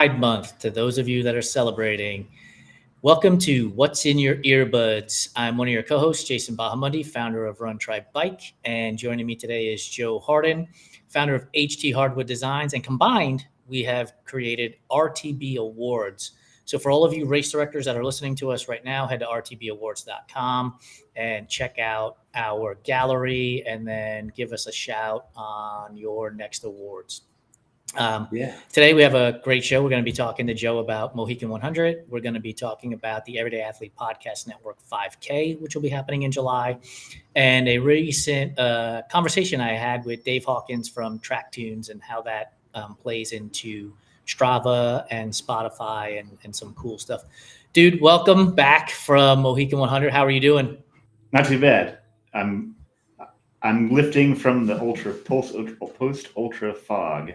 Pride Month to those of you that are celebrating. Welcome to What's in Your Earbuds. I'm one of your co-hosts, Jason Bahamundi, founder of Run Try Bike, and joining me today is Joe Harden, founder of HT Hardwood Designs, and combined, we have created RTB Awards. So for all of you race directors that are listening to us right now, head to rtbawards.com and check out our gallery and then give us a shout on your next awards. Today we have a great show. We're going to be talking to Joe about Mohican 100. We're going to be talking about the Everyday Athlete Podcast Network 5K, which will be happening in July, and a recent conversation I had with Dave Hawkins from Track Tunes and how that plays into Strava and Spotify and some cool stuff. Dude, welcome back from Mohican 100. How are you doing? Not too bad. I'm lifting from the post ultra fog.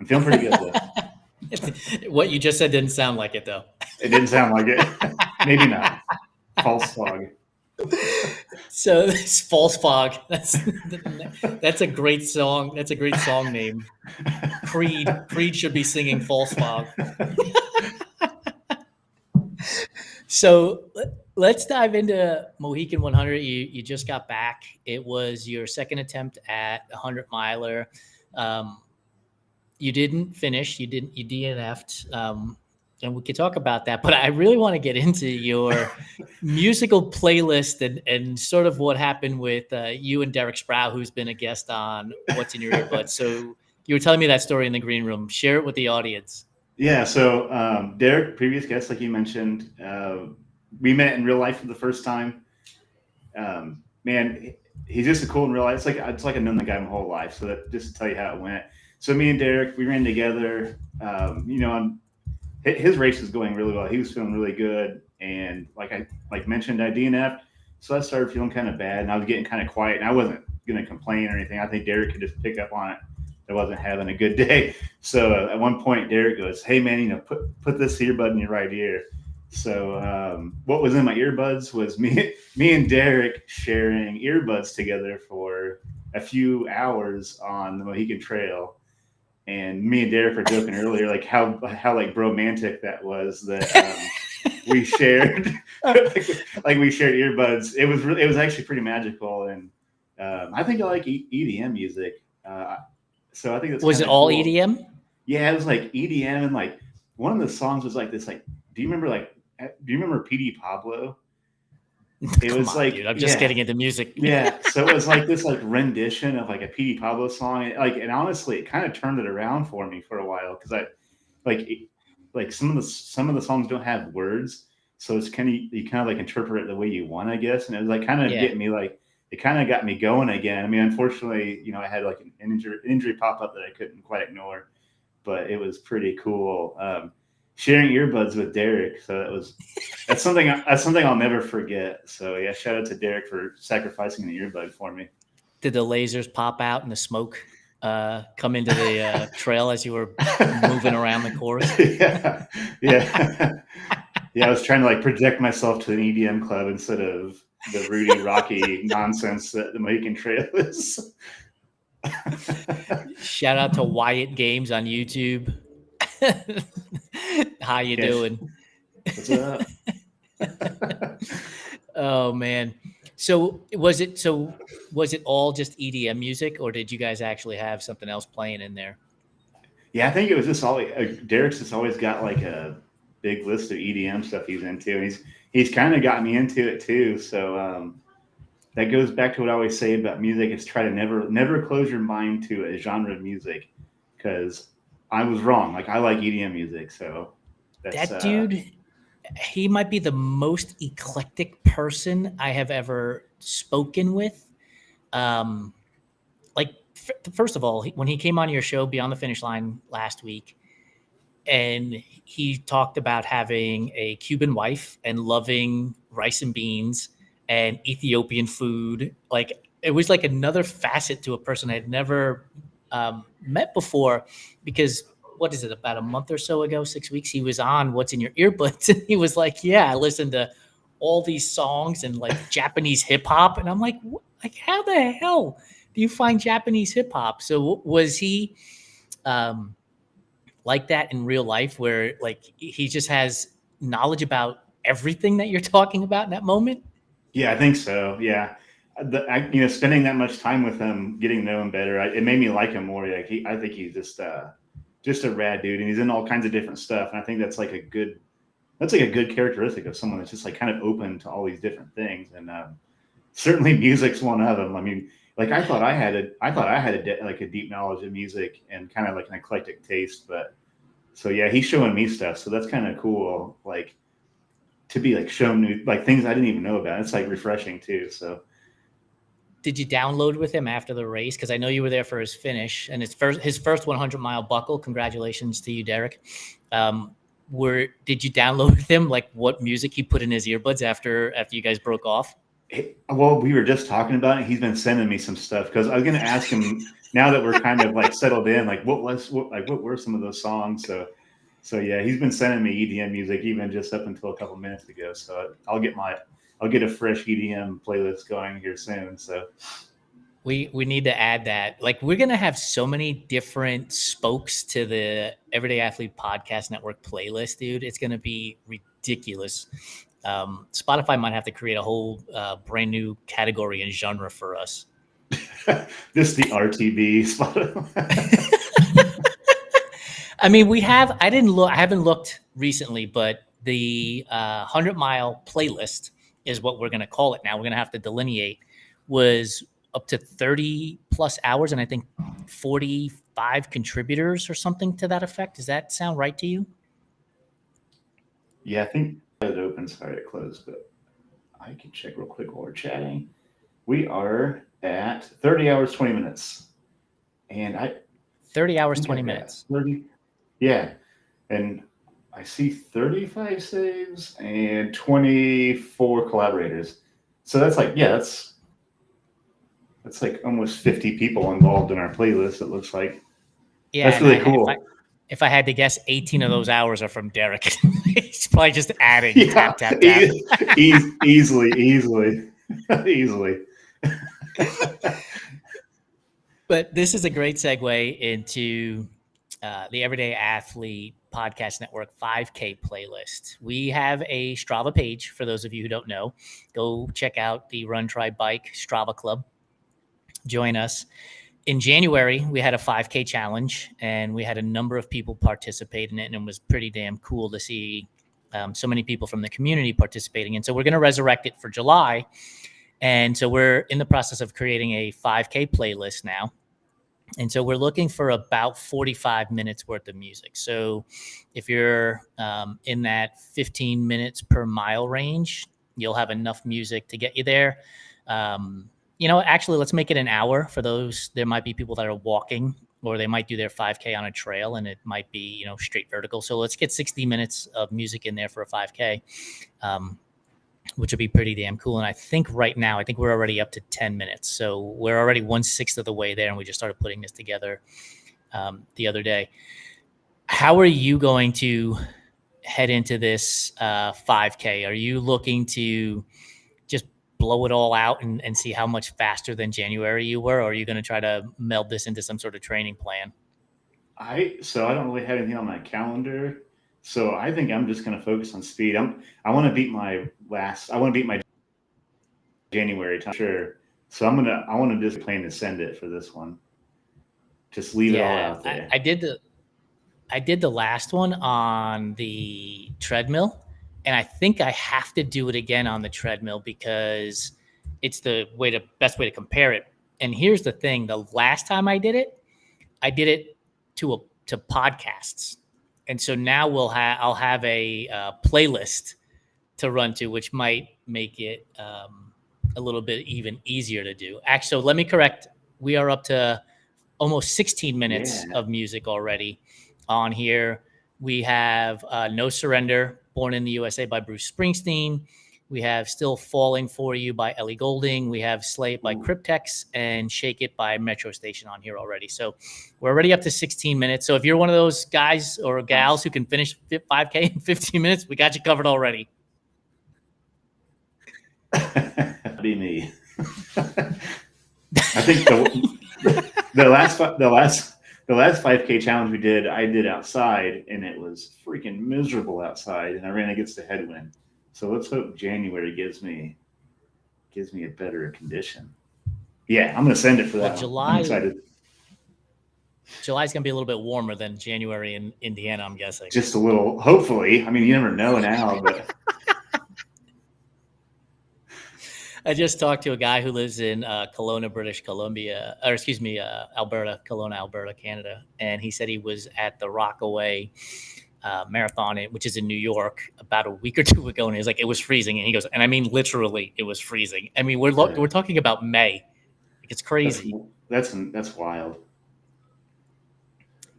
I'm feeling pretty good though. What you just said didn't sound like it though. It didn't sound like it. Maybe not. False fog. So this false fog. That's a great song. That's a great song name. Creed should be singing false fog. So let's dive into Mohican 100. You just got back. It was your second attempt at a 100-miler. You didn't finish. You DNF'd. And we could talk about that. But I really want to get into your musical playlist and sort of what happened with you and Derek Sproul, who's been a guest on What's in Your Earbuds. So you were telling me that story in the green room. Share it with the audience. Yeah. So Derek, previous guest, like you mentioned, we met in real life for the first time. Man, he's just a cool in real life. It's like I've known the guy my whole life. So that just to tell you how it went. So me and Derek, we ran together. His race was going really well. He was feeling really good, and like I mentioned, I DNF'd. So I started feeling kind of bad, and I was getting kind of quiet. And I wasn't going to complain or anything. I think Derek could just pick up on it. I wasn't having a good day. So at one point, Derek goes, "Hey man, put this earbud in your right ear." So what was in my earbuds was me and Derek sharing earbuds together for a few hours on the Mohican Trail. And me and Derek were joking earlier, like how like romantic that was that we shared, like we shared earbuds. It was actually pretty magical, and I think I like EDM music. So I think that's was it all cool. EDM? Yeah, it was like EDM, and like one of the songs was like this. Like, do you remember PD Pablo? It was like, dude, I'm just getting into music. Yeah, so it was like this like rendition of like a PD Pablo song, and honestly, it kind of turned it around for me for a while because I like some of the songs don't have words, so it's you kind of like interpret it the way you want, I guess, and it was like kind of getting me like it kind of got me going again. I mean, unfortunately, I had like an injury pop up that I couldn't quite ignore, but it was pretty cool. Sharing earbuds with Derek, so that's something I'll never forget. So yeah, shout out to Derek for sacrificing an earbud for me. Did the lasers pop out and the smoke come into the trail as you were moving around the course? Yeah. I was trying to like project myself to an EDM club instead of the Rudy Rocky nonsense that the Mohican Trail is. Shout out to Wyatt Games on YouTube. How you doing? What's up? Oh man. So was it all just EDM music, or did you guys actually have something else playing in there? Yeah, I think it was just always Derek's just always got like a big list of EDM stuff he's into, and he's kind of got me into it too. So that goes back to what I always say about music: is try to never close your mind to a genre of music, because I was wrong. Like I like EDM music, so that dude, he might be the most eclectic person I have ever spoken with. First of all, when he came on your show Beyond the Finish Line last week, and he talked about having a Cuban wife and loving rice and beans and Ethiopian food. Like it was like another facet to a person I had never met before, because what is it, about a month or so ago, 6 weeks, he was on What's in Your Earbuds, and he was like, yeah, I listened to all these songs and like Japanese hip hop. And I'm like, how the hell do you find Japanese hip hop? So was he like that in real life, where like he just has knowledge about everything that you're talking about in that moment? Yeah, I think so. Yeah, spending that much time with him, getting to know him better, it made me like him more. Like I think he's just a rad dude, and he's in all kinds of different stuff. And I think that's like a good characteristic of someone that's just like kind of open to all these different things. And certainly music's one of them. I mean, like I thought I had like a deep knowledge of music and kind of like an eclectic taste, but so yeah, he's showing me stuff. So that's kind of cool. Like to be like shown new like things I didn't even know about. It's like refreshing too. So Did you download with him after the race? Because I know you were there for his finish and his first 100-mile buckle. Congratulations to you, Derek. Did you download with him like what music he put in his earbuds after you guys broke off? well, we were just talking about it. He's been sending me some stuff because I was going to ask him now that we're kind of like settled in, like what were some of those songs? So yeah, he's been sending me EDM music even just up until a couple minutes ago. So I'll get a fresh EDM playlist going here soon. So we need to add that. Like we're gonna have so many different spokes to the Everyday Athlete Podcast Network playlist, dude. It's gonna be ridiculous. Spotify might have to create a whole brand new category and genre for us. This the RTB spot. I mean, we have. I didn't look. I haven't looked recently, but the 100-mile playlist is what we're going to call it now. We're going to have to delineate. Was up to 30 plus hours, and I think 45 contributors or something to that effect. Does that sound right to you? Yeah, I think it open. Sorry, it closed, but I can check real quick while we're chatting. We are at 30 hours 20 minutes, and I 30 hours, think 20 I've got minutes. 30. Yeah, and I see 35 saves and 24 collaborators. So that's like that's like almost 50 people involved in our playlist. It looks like Yeah, that's and really cool. if I had to guess, 18 of those hours are from Derek. He's probably just adding Yeah, tap, tap, tap. easily. Easily. But this is a great segue into the Everyday Athlete Podcast Network 5K playlist. We have a Strava page for those of you who don't know. Go check out the Run Try Bike Strava Club. Join us. In January, we had a 5K challenge, and we had a number of people participate in it, and it was pretty damn cool to see so many people from the community participating. And so we're going to resurrect it for July. And so we're in the process of creating a 5K playlist now. And so we're looking for about 45 minutes worth of music. So if you're in that 15 minutes per mile range, you'll have enough music to get you there. Actually, let's make it an hour for those. There might be people that are walking, or they might do their 5K on a trail, and it might be, straight vertical. So let's get 60 minutes of music in there for a 5K. Which would be pretty damn cool. And I think right now, we're already up to 10 minutes. So we're already 1/6 of the way there. And we just started putting this together the other day. How are you going to head into this 5K? Are you looking to just blow it all out and see how much faster than January you were? Or are you going to try to meld this into some sort of training plan? I don't really have anything on my calendar. So I think I'm just going to focus on speed. I want to beat my January time. Sure. So I want to just plan to send it for this one. Just leave it all out there. I did the last one on the treadmill, and I think I have to do it again on the treadmill because it's the best way to compare it. And here's the thing: the last time I did it to podcasts, and so now I'll have a playlist to run to, which might make it a little bit even easier to do. Actually, so let me correct. We are up to almost 16 minutes of music already on here. We have No Surrender, Born in the USA by Bruce Springsteen. We have Still Falling for You by Ellie Goulding. We have Slay It by Cryptex and Shake It by Metro Station on here already. So we're already up to 16 minutes. So if you're one of those guys or gals who can finish 5K in 15 minutes, we got you covered already. Be me. I think the The last 5K challenge we did, I did outside, and it was freaking miserable outside, and I ran against the headwind. So let's hope January gives me a better condition. Yeah, I'm gonna send it for Well, that one. I'm excited. July's gonna be a little bit warmer than January in Indiana, I'm guessing. Just a little, hopefully. I mean, you never know now, but I just talked to a guy who lives in Kelowna, British Columbia, or excuse me, Alberta, Kelowna, Alberta, Canada, and he said he was at the Rockaway marathon, which is in New York, about a week or two ago, and he was like, it was freezing, and he goes, and I mean literally, it was freezing. I mean, we're talking about May. Like, it's crazy. That's wild.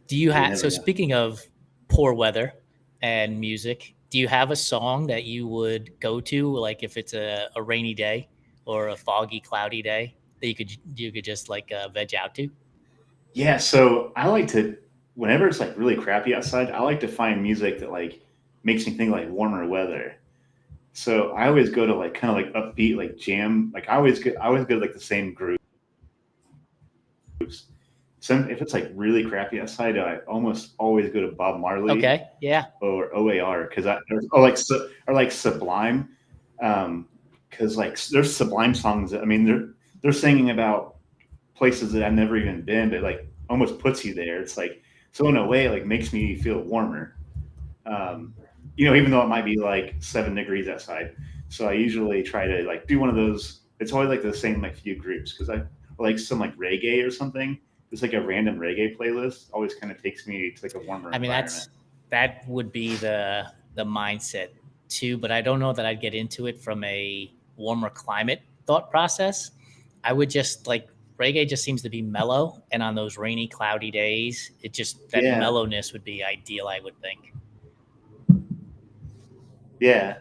Do you have? So speaking of poor weather and music, do you have a song that you would go to, like if it's a rainy day or a foggy, cloudy day that you could just like veg out to? Yeah, so I like to, whenever it's like really crappy outside, I like to find music that like makes me think like warmer weather. So I always go to like kind of like upbeat, like jam. Like I always go to like the same groups. If it's like really crappy outside, I almost always go to Bob Marley. Okay, yeah. Or OAR because or like Sublime, because like there's Sublime songs that, I mean, they're singing about places that I've never even been, but like almost puts you there. It's like, so in a way, it like makes me feel warmer. Even though it might be like 7 degrees outside. So I usually try to like do one of those. It's always like the same like few groups because I like some like reggae or something. It's like a random reggae playlist. Always kind of takes me to like a warmer. I mean, that would be the mindset too, but I don't know that I'd get into it from a warmer climate thought process. I would just like, reggae just seems to be mellow, and on those rainy, cloudy days, it just that mellowness would be ideal, I would think. Yeah,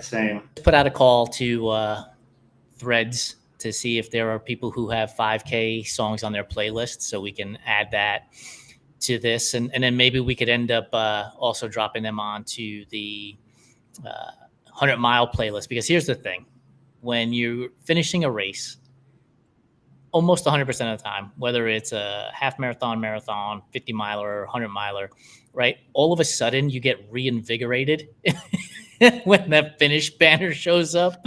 same. Put out a call to Threads to see if there are people who have 5K songs on their playlist, so we can add that to this, and then maybe we could end up also dropping them onto the 100-mile playlist. Because here's the thing: when you're finishing a race, almost 100% of the time, whether it's a half marathon, 50 miler, 100 miler, right? All of a sudden, you get reinvigorated when that finish banner shows up.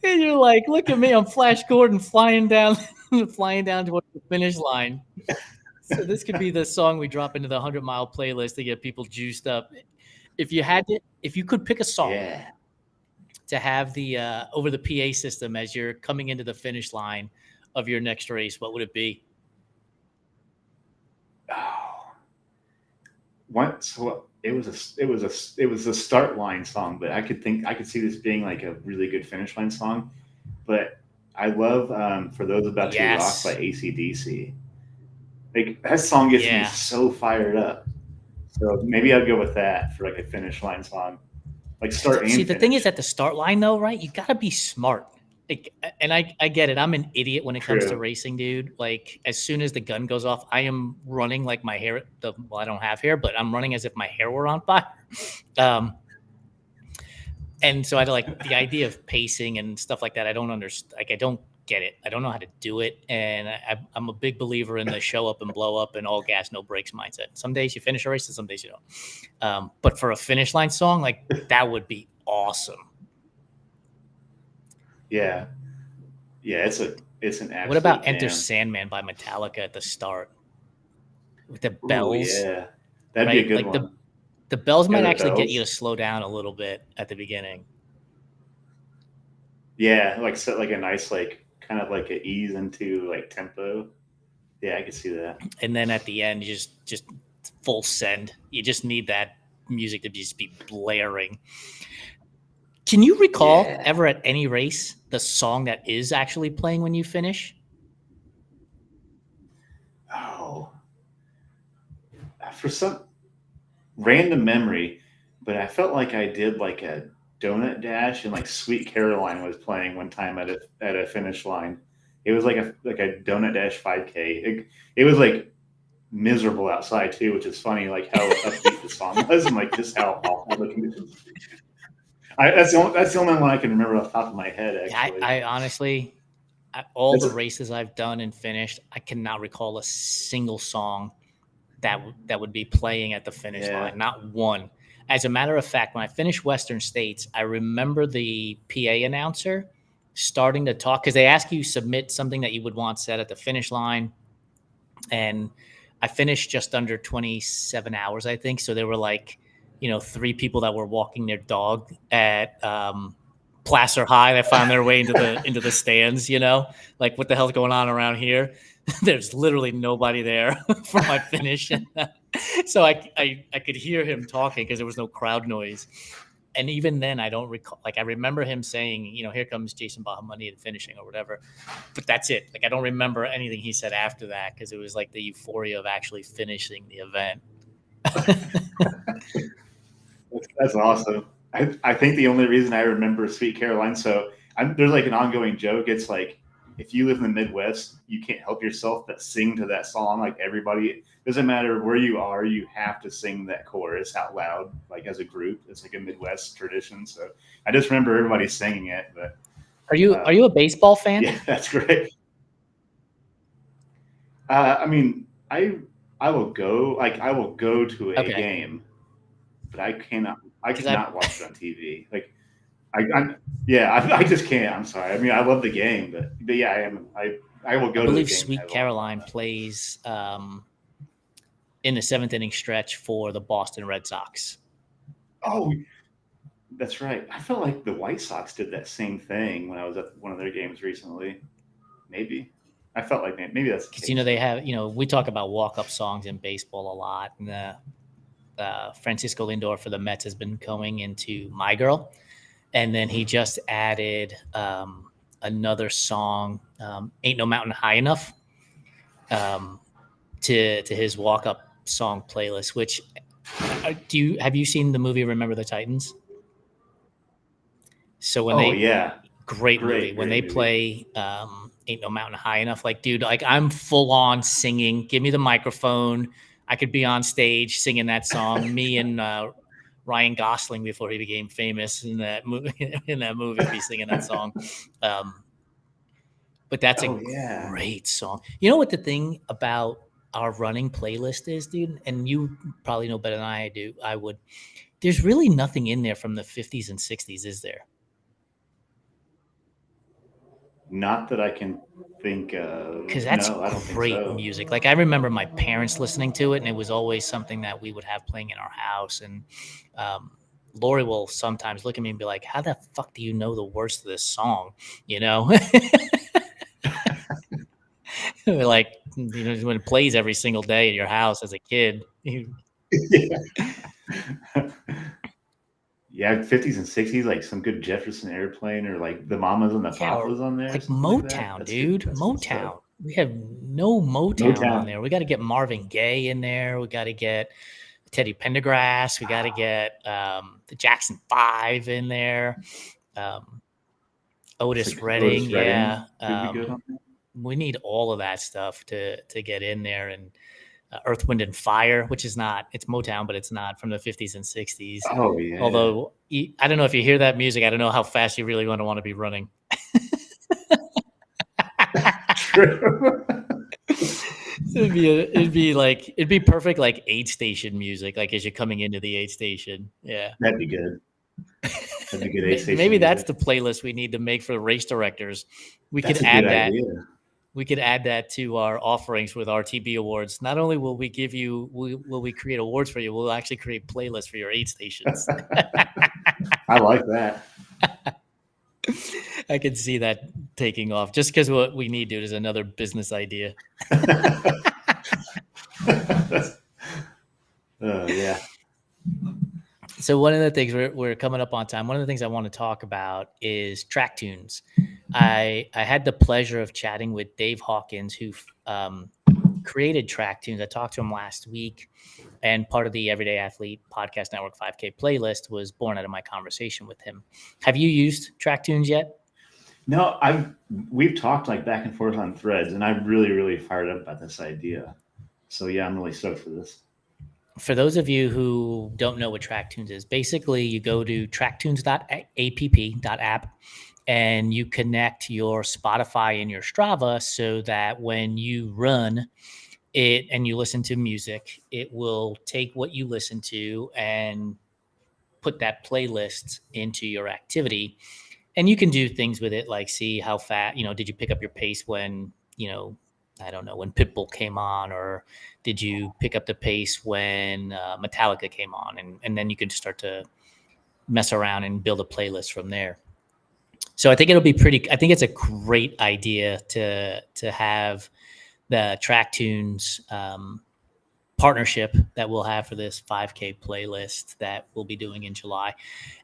And you're like, look at me, I'm Flash Gordon flying down towards the finish line. So this could be the song we drop into the 100-mile playlist to get people juiced up. If you could pick a song to have the over the PA system as you're coming into the finish line of your next race, what would it be? So it was a start line song, but I could see this being like a really good finish line song. But I love For Those About to Rock by AC/DC. Like, that song gets me so fired up. So maybe I'd go with that for like a finish line song. Like start and see, the finish. thing is, at the start line though, right? You gotta be smart. Like, and I get it. I'm an idiot when it comes to racing, dude. Like, as soon as the gun goes off, I am running like my hair. Well, I don't have hair, but I'm running as if my hair were on fire. And so I like the idea of pacing and stuff like that. I don't understand. Like, I don't get it. I don't know how to do it. And I'm a big believer in the show up and blow up and all gas, no brakes mindset. Some days you finish a race and some days you don't. But for a finish line song, like, that would be awesome. Yeah. It's an absolute What about jam. Enter Sandman by Metallica at the start with the bells? Ooh, yeah, that'd be a good one. The bells might actually get you to slow down a little bit at the beginning. Yeah, like set like a nice like kind of like a ease into like tempo. Yeah, I can see that. And then at the end, you just full send. You just need that music to just be blaring. Can you recall ever at any race the song that is actually playing when you finish? Oh, for some random memory, but I felt like I did like a donut dash and like Sweet Caroline was playing one time at a finish line. It was like a donut dash 5K. It was like miserable outside too, which is funny, like how upbeat the song was and like just how awful the conditions. That's the only one I can remember off the top of my head. Actually, I honestly, all That's the races I've done and finished, I cannot recall a single song that would be playing at the finish yeah. line. Not one. As a matter of fact, when I finished Western States, I remember the PA announcer starting to talk because they ask you submit something that you would want said at the finish line, and I finished just under 27 hours, I think. So there were like, 3 people that were walking their dog at Placer High that found their way into the stands. Like what the hell's going on around here? There's literally nobody there for my finish. So I could hear him talking because there was no crowd noise. And even then, I don't recall. Like I remember him saying, "Here comes Jason Bahamoni and finishing or whatever," but that's it. Like I don't remember anything he said after that because it was like the euphoria of actually finishing the event. That's awesome. I think the only reason I remember Sweet Caroline, there's like an ongoing joke. It's like if you live in the Midwest, you can't help yourself but sing to that song. Like everybody, doesn't matter where you are, you have to sing that chorus out loud, like as a group. It's like a Midwest tradition. So I just remember everybody singing it. But Are you a baseball fan? yeah, that's great. I mean, I will go to a Okay, game, but I because I cannot watch it on TV. Like I just can't. I'm sorry. I mean, I love the game, but yeah, I will I go to a believe game. Sweet Caroline plays in the 7th inning stretch for the Boston Red Sox. Oh, that's right. I felt like the White Sox did that same thing when I was at one of their games recently. Maybe I felt like maybe that's the Because case. they have we talk about walk up songs in baseball a lot, and Francisco Lindor for the Mets has been going into My Girl, and then he just added another song, "Ain't No Mountain High Enough," um, to his walk up song playlist. Which have you seen the movie Remember the Titans? So when Oh they yeah, great movie when they great movie. play "Ain't No Mountain High Enough," like dude, like I'm full on singing. Give me the microphone. I could be on stage singing that song. Me and Ryan Gosling before he became famous in that movie. In that movie, be singing that song. Um, but that's a Oh yeah. great song. You know what the thing about our running playlist is, dude, and you probably know better than I do. I would. There's really nothing in there from the 50s and 60s, is there? Not that I can think Because of. that's No, I don't think great so. music. Like I remember my parents listening to it, and it was always something that we would have playing in our house. And um, Lori will sometimes look at me and be like, "How the fuck do you know the words to this song?" You know, like when it plays every single day in your house as a kid. Yeah. Yeah, 50s and 60s, like some good Jefferson Airplane or like the Mamas and the Yeah, or Papas on there, like something like that. Motown, That's good. dude. That's good stuff. Motown. We have no Motown on Motown. there. We got to get Marvin Gaye in there. We got to get Teddy Pendergrass. We got to get the Jackson Five in there. Um, It's Otis like Redding, Otis yeah. Redding could be good on there. We need all of that stuff to get in there. And Earth, Wind, and Fire, which is not, it's Motown, but it's not from the 50s and 60s. Oh yeah. Although I don't know if you hear that music, I don't know how fast you really want to be running. True. It'd be perfect like aid station music, like as you're coming into the aid station. Yeah. That'd be good. That'd be good aid station Maybe that's music. the playlist we need to make for the race directors. We could That's a good add that. idea. We could add that to our offerings with RTB awards. Not only will we give you, will we create awards for you, we'll actually create playlists for your aid stations. I like that. I can see that taking off just because what we need, dude, is another business idea. Yeah. So one of the things we're coming up on time. One of the things I want to talk about is track tunes. I had the pleasure of chatting with Dave Hawkins, who created track tunes. I talked to him last week, and part of the Everyday Athlete Podcast Network 5K playlist was born out of my conversation with him. Have you used track tunes yet? No, we've talked like back and forth on threads, and I'm really fired up about this idea. So yeah, I'm really stoked for this. For those of you who don't know what TrackTunes is, basically you go to tracktunes.app, and you connect your Spotify and your Strava so that when you run it and you listen to music, it will take what you listen to and put that playlist into your activity. And you can do things with it like see how fast, did you pick up your pace when, I don't know, when Pitbull came on, or did you pick up the pace when Metallica came on? And then you can start to mess around and build a playlist from there. So I think I think it's a great idea to have the Track Tunes partnership that we'll have for this 5K playlist that we'll be doing in July.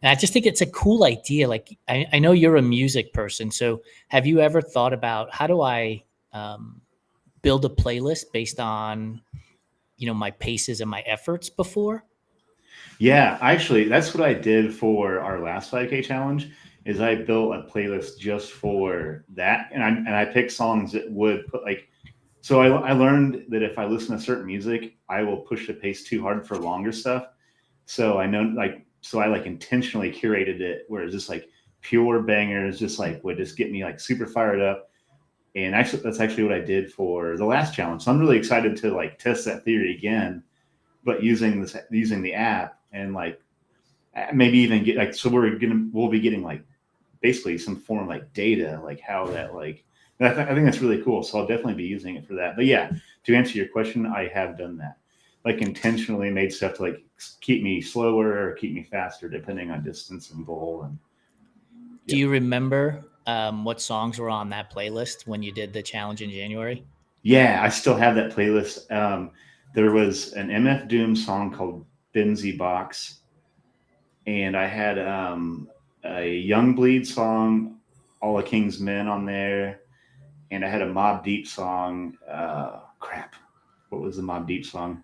And I just think it's a cool idea. Like, I know you're a music person. So have you ever thought about how do I build a playlist based on, my paces and my efforts before? Yeah, actually, that's what I did for our last 5K challenge. Is I built a playlist just for that, and I picked songs that would put like. So I learned that if I listen to certain music, I will push the pace too hard for longer stuff. So I know so I like intentionally curated it where it's just like pure bangers, just like would just get me like super fired up. And actually, that's actually what I did for the last challenge. So I'm really excited to like test that theory again, but using the app and like maybe even get like so we'll be getting like basically some form of like data like how that like I think that's really cool. So I'll definitely be using it for that. But yeah, to answer your question, I have done that. Like intentionally made stuff to like keep me slower or keep me faster depending on distance and goal. And Do yeah. you remember what songs were on that playlist when you did the challenge in January? Yeah, I still have that playlist. There was an MF Doom song called Benzie Box, and I had a Young Bleed song, All the King's Men on there, and I had a Mob Deep song. Crap, what was the Mob Deep song?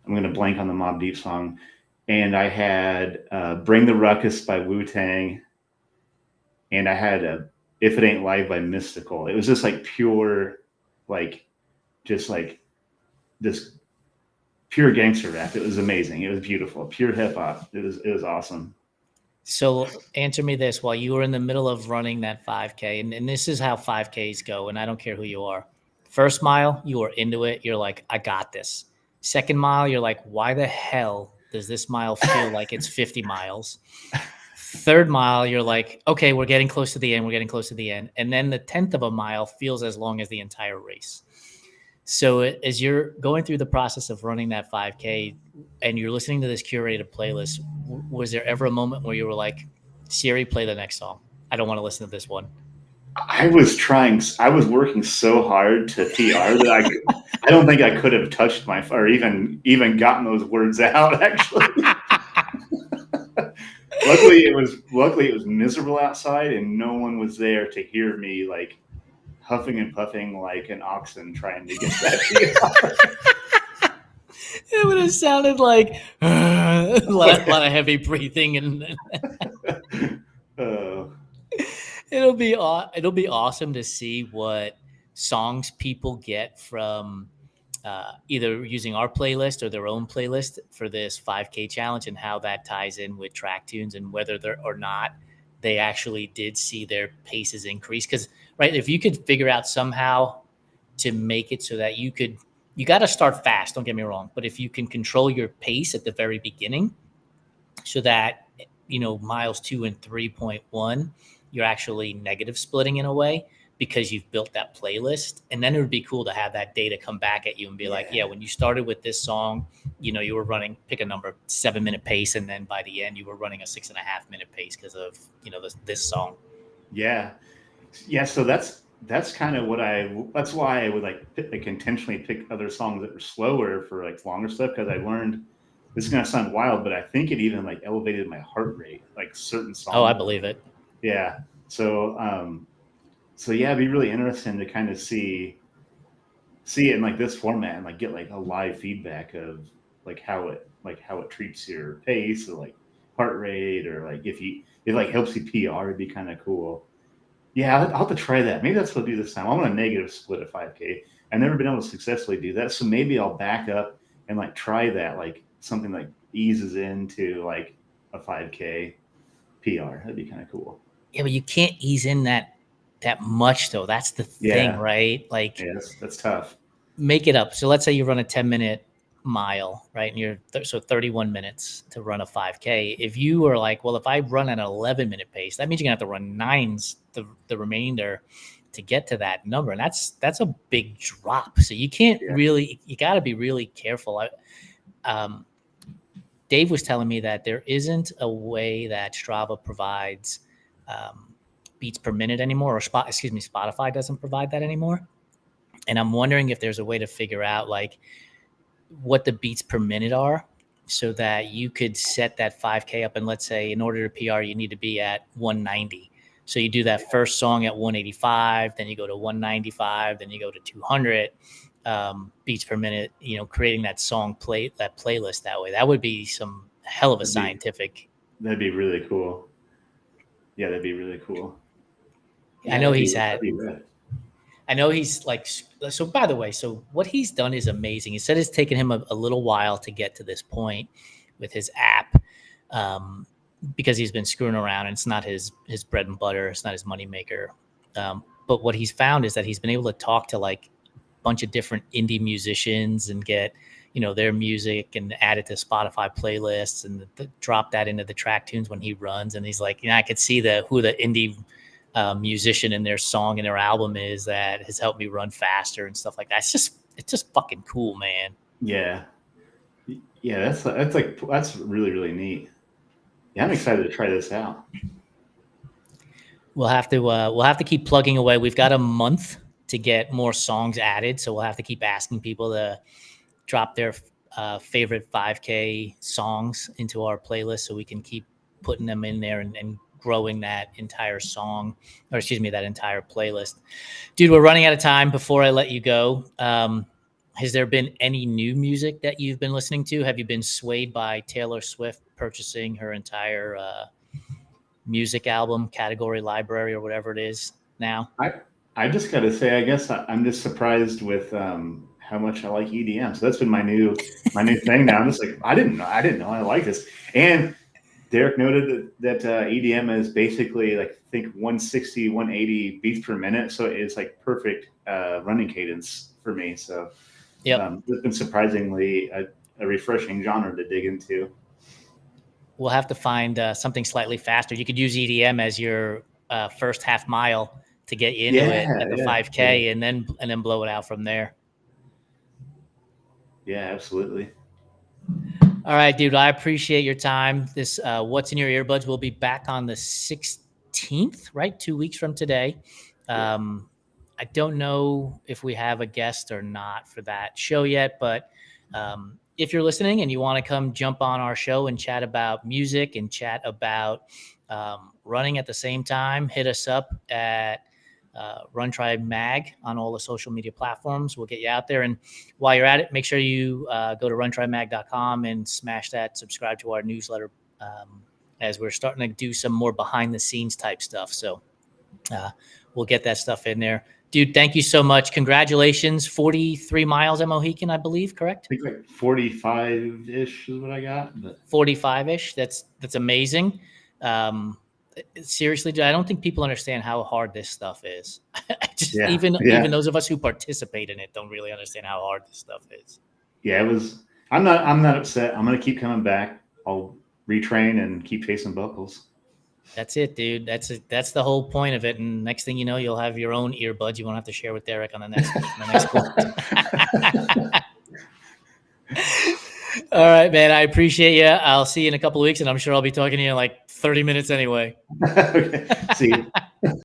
I'm gonna blank on the Mob Deep song. And I had Bring the Ruckus by Wu Tang, and I had If It Ain't Live by Mystical. It was just like pure, like just like this pure gangster rap. It was amazing. It was beautiful. Pure hip hop. It was awesome. So answer me this: while you were in the middle of running that 5K, and this is how 5Ks go, and I don't care who you are. First mile, you are into it. You're like, I got this. Second mile, you're like, why the hell does this mile feel like it's 50 miles? Third mile, you're like, okay, we're getting close to the end. We're getting close to the end. And then the 10th of a mile feels as long as the entire race. So as you're going through the process of running that 5K and you're listening to this curated playlist, was there ever a moment where you were like, Siri, play the next song? I don't want to listen to this one. I was working so hard to PR that I don't think I could have touched my, or even gotten those words out actually. Luckily it was miserable outside and no one was there to hear me like huffing and puffing like an oxen trying to get that PR. It would have sounded like a lot of heavy breathing, and uh, it'll be awesome to see what songs people get from either using our playlist or their own playlist for this 5K challenge, and how that ties in with Track Tunes and whether they're or not they actually did see their paces increase. Because right, if you could figure out somehow to make it so that you got to start fast, don't get me wrong, but if you can control your pace at the very beginning so that miles 2 and 3.1 you're actually negative splitting in a way because you've built that playlist. And then it would be cool to have that data come back at you and be like, yeah, when you started with this song, you were running, pick a number, 7-minute pace, and then by the end you were running a 6.5-minute pace because of this song. yeah. So that's kind of that's why I would like intentionally pick other songs that were slower for like longer stuff, because I learned, this is gonna sound wild, but I think it even like elevated my heart rate, like certain Oh, I songs. believe it. Yeah. So yeah, it'd be really interesting to kind of see it in like this format and like get like a live feedback of how it treats your pace or like heart rate, or like if it like helps you PR, it'd be kind of cool. Yeah, I'll have to try that. Maybe that's what I'll do this time. I want a negative split at 5K. I've never been able to successfully do that, so maybe I'll back up and like try that, like something like eases into like a 5K PR. That'd be kind of cool. Yeah, but you can't ease in that much though. That's the thing, Yeah, right? Like yeah, that's tough. make it up. So let's say you run a 10-minute mile, right? And you're so 31 minutes to run a 5K. If you are like, well, if I run at an 11-minute pace, that means you're gonna have to run nines the remainder to get to that number, and that's a big drop. So you can't Yeah, really, you got to be really careful. Um, Dave was telling me that there isn't a way that Strava provides um, beats per minute anymore, or Spotify doesn't provide that anymore. And I'm wondering if there's a way to figure out like what the beats per minute are so that you could set that 5K up. And let's say in order to PR, you need to be at 190. So you do that first song at 185, then you go to 195, then you go to 200 beats per minute, creating that playlist that way. That would be some hell of a that'd be scientific. that'd be really cool. Yeah, that'd be really cool. I Yeah, know that'd be rad. I know he's like, so by the way, so what he's done is amazing. He said it's taken him a little while to get to this point with his app um, because he's been screwing around and it's not his bread and butter. It's not his moneymaker. But what he's found is that he's been able to talk to like a bunch of different indie musicians and get, their music and add it to Spotify playlists and drop that into the track tunes when he runs. And he's like, I could see who the indie musician in their song and their album is that has helped me run faster and stuff like that. It's just fucking cool, man. Yeah, yeah, that's really really neat. Yeah, I'm excited to try this out. We'll have to keep plugging away. We've got a month to get more songs added, so we'll have to keep asking people to drop their favorite 5K songs into our playlist so we can keep putting them in there and growing that entire song, or excuse me, that entire playlist. Dude, we're running out of time. Before I let you go, has there been any new music that you've been listening to? Have you been swayed by Taylor Swift purchasing her entire music album category library or whatever it is now? I just got to say, I guess I'm just surprised with how much I like EDM. So that's been my new thing now. I'm just like, I didn't know I like this. And Derek noted that EDM is basically like I think 160, 180 beats per minute. So it's like perfect running cadence for me. So Yep. it's been surprisingly a refreshing genre to dig into. We'll have to find something slightly faster. You could use EDM as your first half mile to get you into it Yeah, at the yeah, 5K, and then blow it out from there. yeah, absolutely. All right, dude. I appreciate your time. This What's in Your Earbuds will be back on the 16th, right? 2 weeks from today. Yeah. I don't know if we have a guest or not for that show yet, but if you're listening and you want to come jump on our show and chat about music and chat about running at the same time, hit us up at Run Tribe Mag on all the social media platforms. We'll get you out there. And while you're at it, make sure you go to runtribemag.com and smash that, subscribe to our newsletter as we're starting to do some more behind the scenes type stuff. So we'll get that stuff in there. Dude, thank you so much. Congratulations. 43 miles at Mohican, I believe, correct? I think like 45-ish is what I got. But 45-ish. That's amazing. Seriously, dude, I don't think people understand how hard this stuff is. yeah, Even those of us who participate in it don't really understand how hard this stuff is. yeah, it was. I'm not upset. I'm gonna keep coming back. I'll retrain and keep chasing buckles. That's it, dude. That's the whole point of it. And next thing you know, you'll have your own earbuds. You won't have to share with Derek on the next one. All right, man. I appreciate you. I'll see you in a couple of weeks, and I'm sure I'll be talking to you in like 30 minutes anyway. Okay. See you.